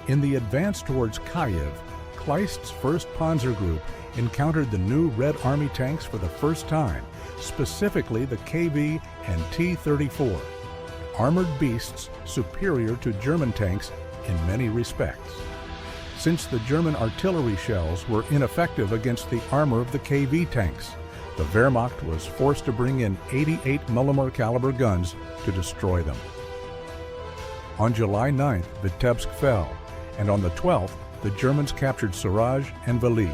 In the advance towards Kyiv, Kleist's 1st Panzer Group encountered the new Red Army tanks for the first time, specifically the KV and T-34, armored beasts superior to German tanks in many respects. Since the German artillery shells were ineffective against the armor of the KV tanks, the Wehrmacht was forced to bring in 88 mm caliber guns to destroy them. On July 9th, Vitebsk fell, and on the 12th, the Germans captured Suraj and Velizh.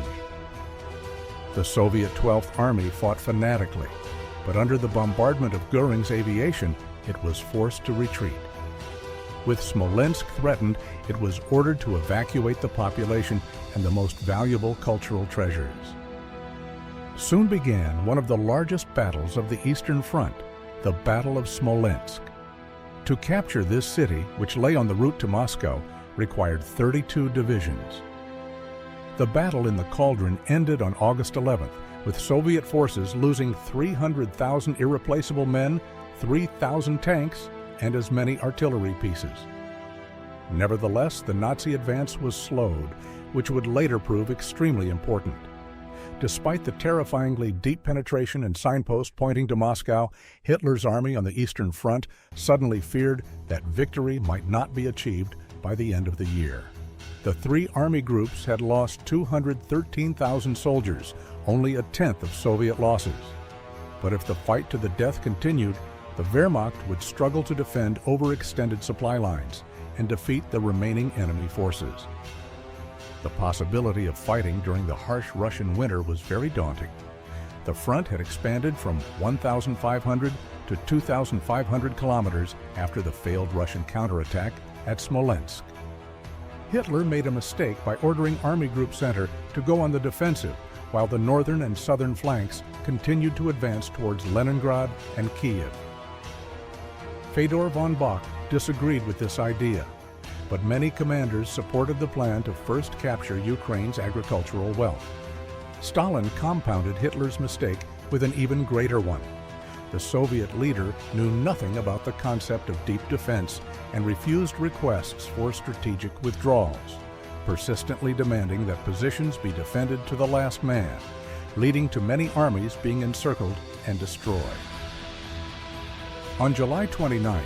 The Soviet 12th Army fought fanatically, but under the bombardment of Göring's aviation, it was forced to retreat. With Smolensk threatened, it was ordered to evacuate the population and the most valuable cultural treasures. Soon began one of the largest battles of the Eastern Front, the Battle of Smolensk. To capture this city, which lay on the route to Moscow, required 32 divisions. The battle in the Cauldron ended on August 11th, with Soviet forces losing 300,000 irreplaceable men, 3,000 tanks, and as many artillery pieces. Nevertheless, the Nazi advance was slowed, which would later prove extremely important. Despite the terrifyingly deep penetration and signposts pointing to Moscow, Hitler's army on the Eastern Front suddenly feared that victory might not be achieved by the end of the year. The 3 army groups had lost 213,000 soldiers, only a tenth of Soviet losses. But if the fight to the death continued, the Wehrmacht would struggle to defend overextended supply lines and defeat the remaining enemy forces. The possibility of fighting during the harsh Russian winter was very daunting. The front had expanded from 1,500 to 2,500 kilometers after the failed Russian counterattack at Smolensk. Hitler made a mistake by ordering Army Group Center to go on the defensive, while the northern and southern flanks continued to advance towards Leningrad and Kyiv. Fedor von Bock disagreed with this idea, but many commanders supported the plan to first capture Ukraine's agricultural wealth. Stalin compounded Hitler's mistake with an even greater one. The Soviet leader knew nothing about the concept of deep defense and refused requests for strategic withdrawals, persistently demanding that positions be defended to the last man, leading to many armies being encircled and destroyed. On July 29th,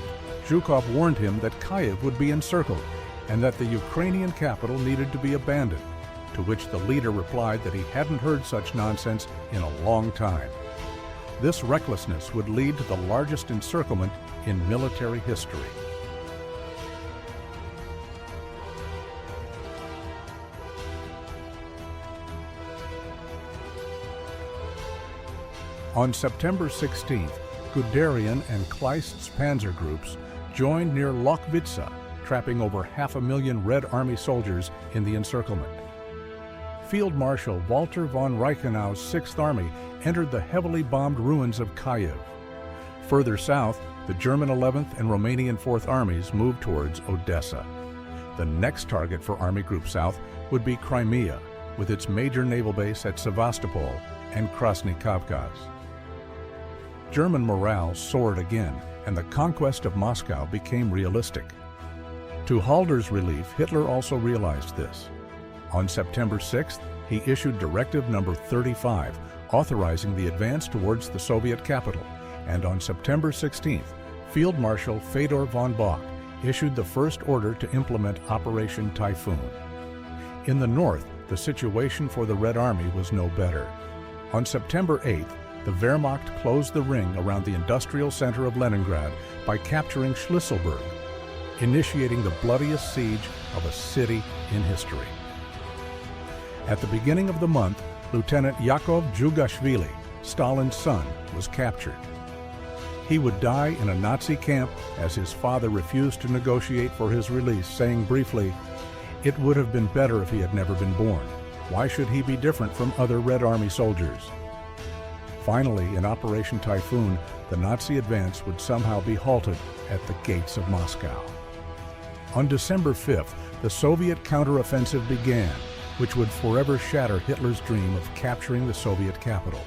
Zhukov warned him that Kyiv would be encircled and that the Ukrainian capital needed to be abandoned, to which the leader replied that he hadn't heard such nonsense in a long time. This recklessness would lead to the largest encirclement in military history. On September 16th, Guderian and Kleist's panzer groups joined near Lochwitza, trapping over 500,000 Red Army soldiers in the encirclement. Field Marshal Walter von Reichenau's 6th Army entered the heavily bombed ruins of Kyiv. Further south, the German 11th and Romanian 4th Armies moved towards Odessa. The next target for Army Group South would be Crimea, with its major naval base at Sevastopol and Krasny Kavkaz. German morale soared again, and the conquest of Moscow became realistic. To Halder's relief, Hitler also realized this. On September 6th, he issued Directive Number 35, authorizing the advance towards the Soviet capital, and on September 16th, Field Marshal Fedor von Bock issued the first order to implement Operation Typhoon. In the north, the situation for the Red Army was no better. On September 8th, the Wehrmacht closed the ring around the industrial center of Leningrad by capturing Schlisselburg, initiating the bloodiest siege of a city in history. At the beginning of the month, Lieutenant Yakov Djugashvili, Stalin's son, was captured. He would die in a Nazi camp as his father refused to negotiate for his release, saying briefly, "It would have been better if he had never been born. Why should he be different from other Red Army soldiers?" Finally, in Operation Typhoon, the Nazi advance would somehow be halted at the gates of Moscow. On December 5th, the Soviet counteroffensive began, which would forever shatter Hitler's dream of capturing the Soviet capital.